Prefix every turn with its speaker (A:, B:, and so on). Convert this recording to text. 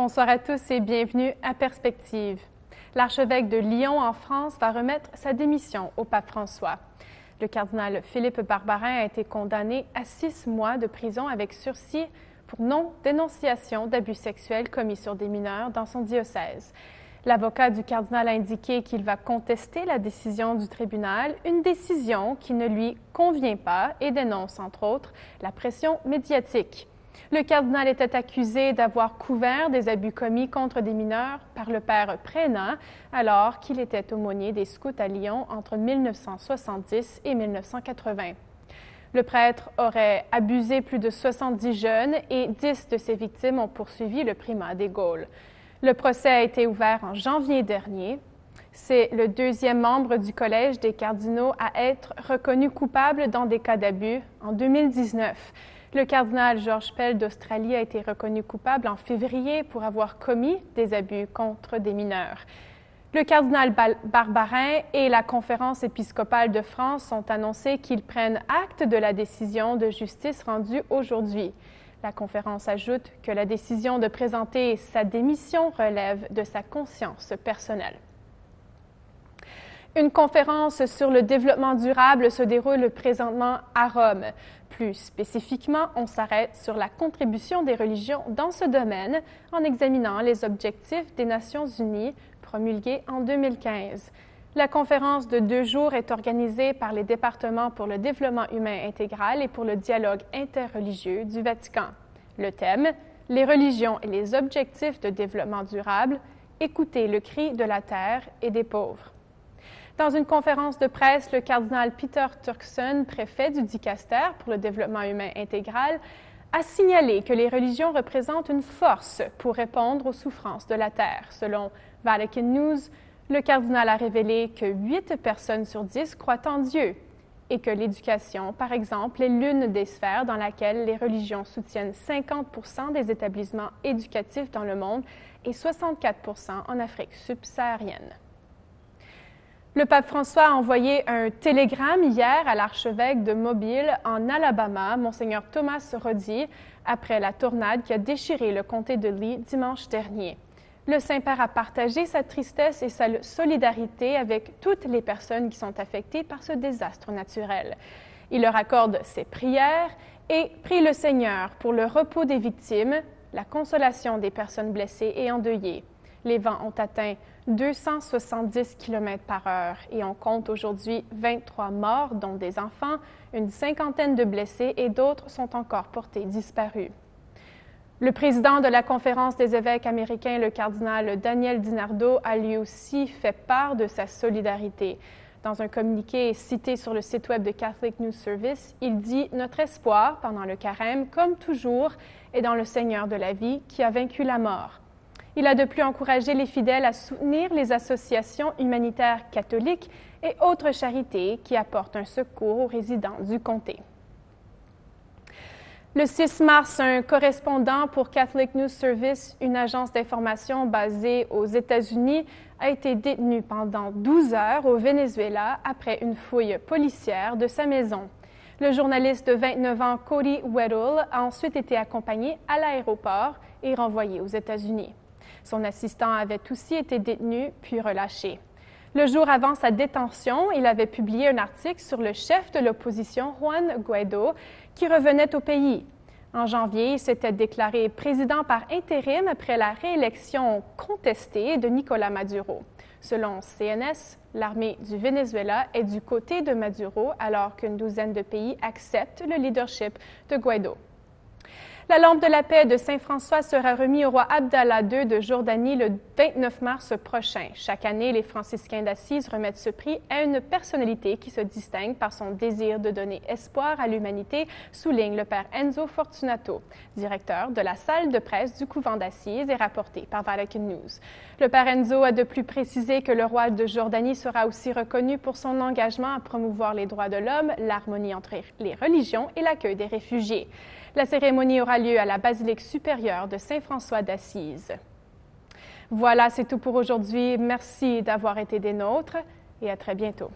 A: Bonsoir à tous et bienvenue à Perspective. L'archevêque de Lyon en France va remettre sa démission au pape François. Le cardinal Philippe Barbarin a été condamné à 6 mois de prison avec sursis pour non-dénonciation d'abus sexuels commis sur des mineurs dans son diocèse. L'avocat du cardinal a indiqué qu'il va contester la décision du tribunal, une décision qui ne lui convient pas et dénonce, entre autres, la pression médiatique. Le cardinal était accusé d'avoir couvert des abus commis contre des mineurs par le père Prénat, alors qu'il était aumônier des scouts à Lyon entre 1970 et 1980. Le prêtre aurait abusé plus de 70 jeunes et 10 de ses victimes ont poursuivi le primat des Gaules. Le procès a été ouvert en janvier dernier. C'est le 2e membre du Collège des cardinaux à être reconnu coupable dans des cas d'abus en 2019. Le cardinal George Pell d'Australie a été reconnu coupable en février pour avoir commis des abus contre des mineurs. Le cardinal Barbarin et la Conférence épiscopale de France ont annoncé qu'ils prennent acte de la décision de justice rendue aujourd'hui. La conférence ajoute que la décision de présenter sa démission relève de sa conscience personnelle. Une conférence sur le développement durable se déroule présentement à Rome. Plus spécifiquement, on s'arrête sur la contribution des religions dans ce domaine en examinant les objectifs des Nations unies promulgués en 2015. La conférence de 2 jours est organisée par les départements pour le développement humain intégral et pour le dialogue interreligieux du Vatican. Le thème, les religions et les objectifs de développement durable, écoutez le cri de la terre et des pauvres. Dans une conférence de presse, le cardinal Peter Turkson, préfet du dicaster pour le développement humain intégral, a signalé que les religions représentent une force pour répondre aux souffrances de la terre. Selon Vatican News, le cardinal a révélé que 8 personnes sur 10 croient en Dieu et que l'éducation, par exemple, est l'une des sphères dans laquelle les religions soutiennent 50% des établissements éducatifs dans le monde et 64% en Afrique subsaharienne. Le pape François a envoyé un télégramme hier à l'archevêque de Mobile, en Alabama, Monseigneur Thomas Roddy, après la tornade qui a déchiré le comté de Lee dimanche dernier. Le Saint-Père a partagé sa tristesse et sa solidarité avec toutes les personnes qui sont affectées par ce désastre naturel. Il leur accorde ses prières et prie le Seigneur pour le repos des victimes, la consolation des personnes blessées et endeuillées. Les vents ont atteint 270 km/h et on compte aujourd'hui 23 morts, dont des enfants, une 50aine de blessés et d'autres sont encore portés disparus. Le président de la Conférence des évêques américains, le cardinal Daniel DiNardo, a lui aussi fait part de sa solidarité. Dans un communiqué cité sur le site web de Catholic News Service, il dit « Notre espoir, pendant le carême, comme toujours, est dans le Seigneur de la vie qui a vaincu la mort. » Il a de plus encouragé les fidèles à soutenir les associations humanitaires catholiques et autres charités qui apportent un secours aux résidents du comté. Le 6 mars, un correspondant pour Catholic News Service, une agence d'information basée aux États-Unis, a été détenu pendant 12 heures au Venezuela après une fouille policière de sa maison. Le journaliste de 29 ans, Cody Weddle, a ensuite été accompagné à l'aéroport et renvoyé aux États-Unis. Son assistant avait aussi été détenu puis relâché. Le jour avant sa détention, il avait publié un article sur le chef de l'opposition, Juan Guaidó, qui revenait au pays. En janvier, il s'était déclaré président par intérim après la réélection contestée de Nicolás Maduro. Selon CNS, l'armée du Venezuela est du côté de Maduro alors qu'une douzaine de pays acceptent le leadership de Guaidó. La lampe de la paix de Saint-François sera remise au roi Abdallah II de Jordanie le 29 mars prochain. Chaque année, les franciscains d'Assise remettent ce prix à une personnalité qui se distingue par son désir de donner espoir à l'humanité, souligne le père Enzo Fortunato, directeur de la salle de presse du couvent d'Assise et rapporté par Vatican News. Le père Enzo a de plus précisé que le roi de Jordanie sera aussi reconnu pour son engagement à promouvoir les droits de l'homme, l'harmonie entre les religions et l'accueil des réfugiés. La cérémonie aura lieu à la basilique supérieure de Saint-François d'Assise. Voilà, c'est tout pour aujourd'hui. Merci d'avoir été des nôtres et à très bientôt.